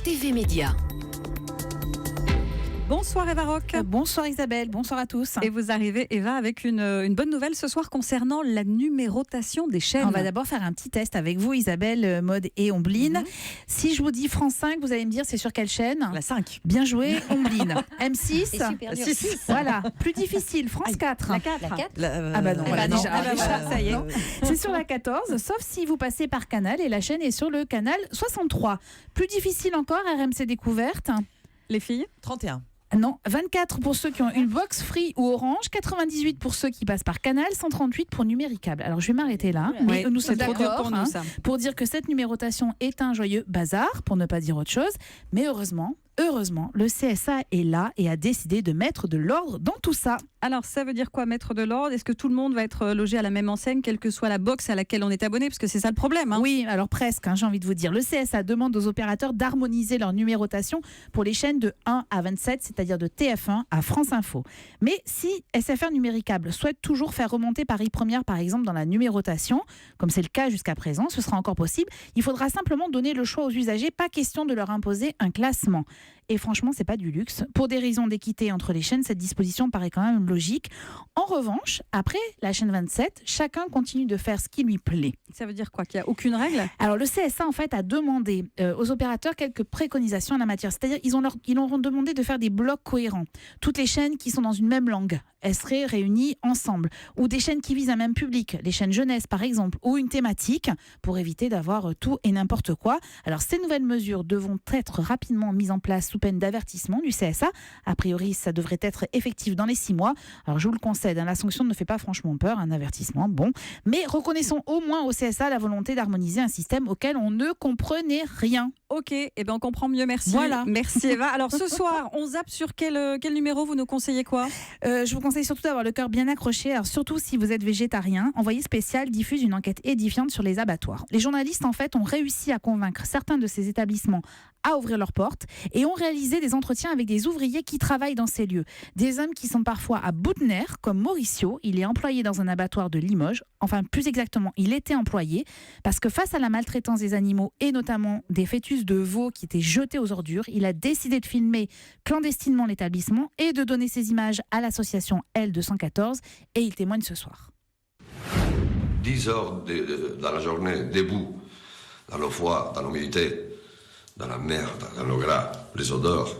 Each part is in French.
TV Média. Bonsoir Eva Rock. Bonsoir Isabelle, bonsoir à tous. Et vous arrivez Eva avec une bonne nouvelle ce soir concernant la numérotation des chaînes. On va d'abord faire un petit test avec vous Isabelle, Maud et Ombline. Si je vous dis France 5, vous allez me dire c'est sur quelle chaîne ? La 5. Bien joué Ombline. M6 C'est super dur. 6. Voilà, plus difficile, France 4. La 4. La 4. Ah bah non, voilà, déjà, ça y est. c'est sur la 14, sauf si vous passez par Canal et la chaîne est sur le canal 63. Plus difficile encore, RMC Découverte. Les filles 31. Non, 24 pour ceux qui ont une box free ou Orange, 98 pour ceux qui passent par Canal, 138 pour Numéricable. Alors je vais m'arrêter là, mais nous sommes c'est trop dur d'accord pour nous, ça. pour dire que cette numérotation est un joyeux bazar, pour ne pas dire autre chose. Mais heureusement, le CSA est là et a décidé de mettre de l'ordre dans tout ça. Alors ça veut dire quoi, mettre de l'ordre ? Est-ce que tout le monde va être logé à la même enseigne, quelle que soit la box à laquelle on est abonné ? Parce que c'est ça le problème. Hein. Oui, alors presque, j'ai envie de vous dire. Le CSA demande aux opérateurs d'harmoniser leur numérotation pour les chaînes de 1 à 27, c'est-à-dire de TF1 à France Info. Mais si SFR Numéricable souhaite toujours faire remonter Paris Première, par exemple, dans la numérotation, comme c'est le cas jusqu'à présent, ce sera encore possible. Il faudra simplement donner le choix aux usagers, pas question de leur imposer un classement. Et franchement, c'est pas du luxe. Pour des raisons d'équité entre les chaînes, cette disposition paraît quand même logique. En revanche, après la chaîne 27, chacun continue de faire ce qui lui plaît. Ça veut dire quoi ? Qu'il n'y a aucune règle ? Alors le CSA en fait a demandé aux opérateurs quelques préconisations en la matière. C'est-à-dire ils leur ont demandé de faire des blocs cohérents. Toutes les chaînes qui sont dans une même langue, elles seraient réunies ensemble. Ou des chaînes qui visent un même public, les chaînes jeunesse par exemple, ou une thématique, pour éviter d'avoir tout et n'importe quoi. Alors ces nouvelles mesures devront être rapidement mises en place sous peine d'avertissement du CSA. A priori, ça devrait être effectif dans les 6 mois. Alors je vous le concède, la sanction ne fait pas franchement peur, un avertissement, bon. Mais reconnaissons au moins au CSA la volonté d'harmoniser un système auquel on ne comprenait rien. Ok, on comprend mieux, merci. Voilà. Merci Eva. Alors ce soir, on zappe sur quel numéro ? Vous nous conseillez quoi ? Je vous conseille surtout d'avoir le cœur bien accroché, alors surtout si vous êtes végétarien. Envoyé spécial diffuse une enquête édifiante sur les abattoirs. Les journalistes en fait ont réussi à convaincre certains de ces établissements à ouvrir leurs portes et ont réalisé des entretiens avec des ouvriers qui travaillent dans ces lieux. Des hommes qui sont parfois à bout de nerfs, comme Mauricio. Il est employé dans un abattoir de Limoges. Enfin, plus exactement, il était employé parce que face à la maltraitance des animaux et notamment des fœtus de veaux qui étaient jetés aux ordures, il a décidé de filmer clandestinement l'établissement et de donner ces images à l'association L214 et il témoigne ce soir. 10 heures dans la journée, debout, dans le froid, dans l'humidité, dans la merde, dans le gras, les odeurs.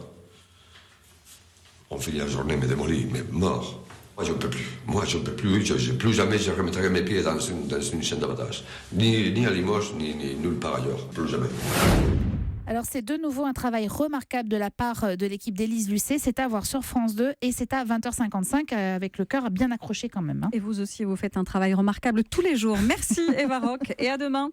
On finit la journée, mais démoli, mais mort. Moi, je ne peux plus. Moi, je ne peux plus. Plus jamais je remettrai mes pieds dans une chaîne d'abattage. Ni à Limoges, ni nulle part ailleurs. Plus jamais. Alors c'est de nouveau un travail remarquable de la part de l'équipe d'Élise Lucet. C'est à voir sur France 2 et c'est à 20h55 avec le cœur bien accroché quand même. Et vous aussi, vous faites un travail remarquable tous les jours. Merci Eva Rock et à demain.